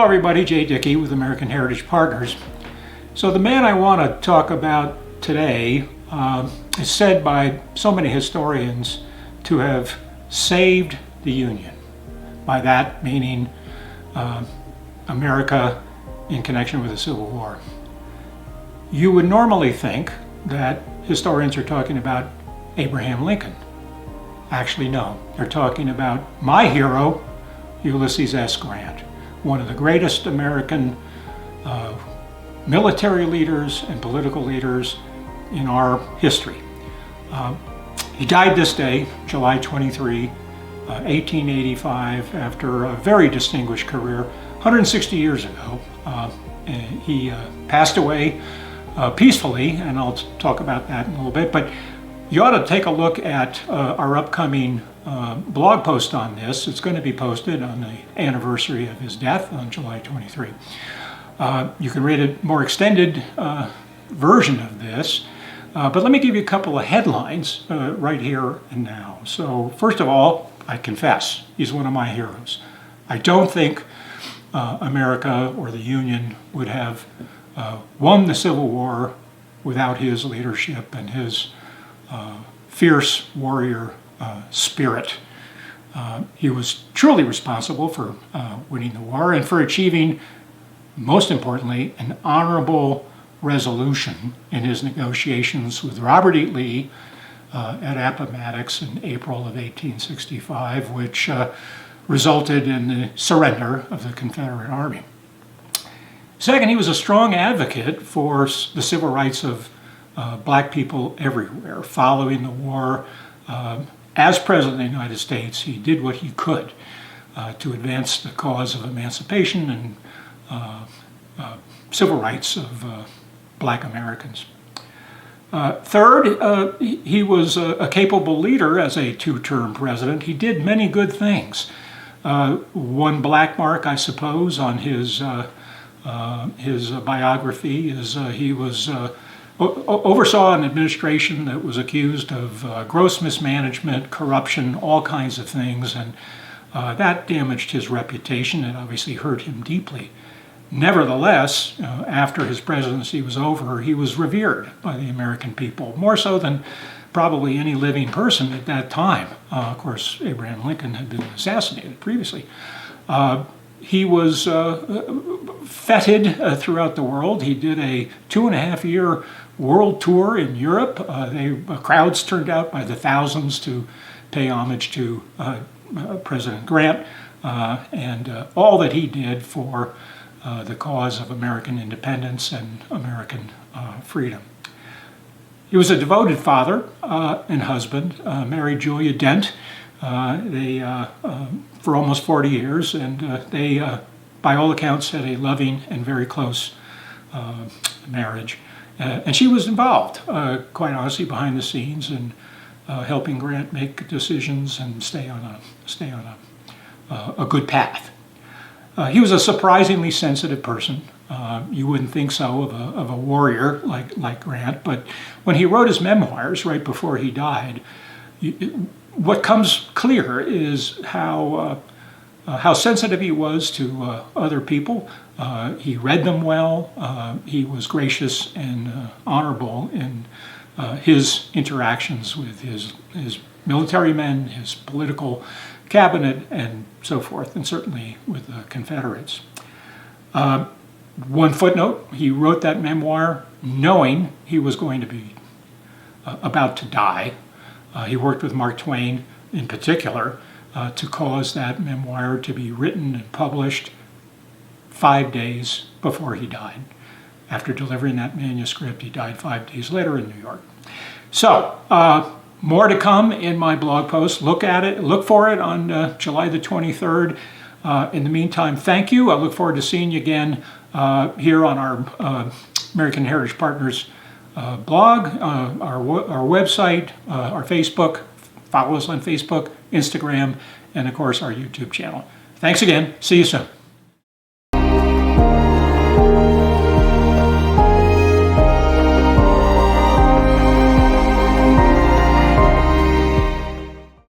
Hello everybody, Jay Dickey with American Heritage Partners. So the man I want to talk about today is said by so many historians to have saved the Union. By that meaning America in connection with the Civil War. You would normally think that historians are talking about Abraham Lincoln. Actually, no. They're talking about my hero, Ulysses S. Grant, one of the greatest American military leaders and political leaders in our history. He died this day, July 23, 1885, after a very distinguished career, 160 years ago. He passed away peacefully, and I'll talk about that in a little bit, but you ought to take a look at our upcoming blog post on this. It's going to be posted on the anniversary of his death on July 23. You can read a more extended version of this, but let me give you a couple of headlines right here and now. So first of all, I confess, he's one of my heroes. I don't think America or the Union would have won the Civil War without his leadership and his fierce warrior spirit. He was truly responsible for winning the war and for achieving, most importantly, an honorable resolution in his negotiations with Robert E. Lee at Appomattox in April of 1865, which resulted in the surrender of the Confederate Army. Second, he was a strong advocate for the civil rights of black people everywhere. Following the war, as President of the United States, he did what he could to advance the cause of emancipation and civil rights of black Americans. Third, he was a capable leader as a two-term president. He did many good things. One black mark, I suppose, on his biography is he was oversaw an administration that was accused of gross mismanagement, corruption, all kinds of things, and that damaged his reputation and obviously hurt him deeply. Nevertheless, after his presidency was over, he was revered by the American people, more so than probably any living person at that time. Of course, Abraham Lincoln had been assassinated previously. He was feted throughout the world. He did a 2.5-year world tour in Europe. Crowds turned out by the thousands to pay homage to President Grant and all that he did for the cause of American independence and American freedom. He was a devoted father and husband, married Julia Dent. For almost 40 years, and they, by all accounts, had a loving and very close marriage. And she was involved, quite honestly, behind the scenes and helping Grant make decisions and stay on a good path. He was a surprisingly sensitive person. You wouldn't think so of a warrior like Grant, but when he wrote his memoirs right before he died, what comes clear is how sensitive he was to other people. He read them well. He was gracious and honorable in his interactions with his military men, his political cabinet, and so forth, and certainly with the Confederates. One footnote, he wrote that memoir knowing he was going to be about to die. He worked with Mark Twain in particular to cause that memoir to be written and published 5 days before he died. After delivering that manuscript, he died 5 days later in New York. So, more to come in my blog post. Look at it, look for it on July the 23rd. In the meantime, thank you. I look forward to seeing you again here on our American Heritage Partners blog, our website, our Facebook. Follow us on Facebook, Instagram, and of course our YouTube channel. Thanks again. See you soon.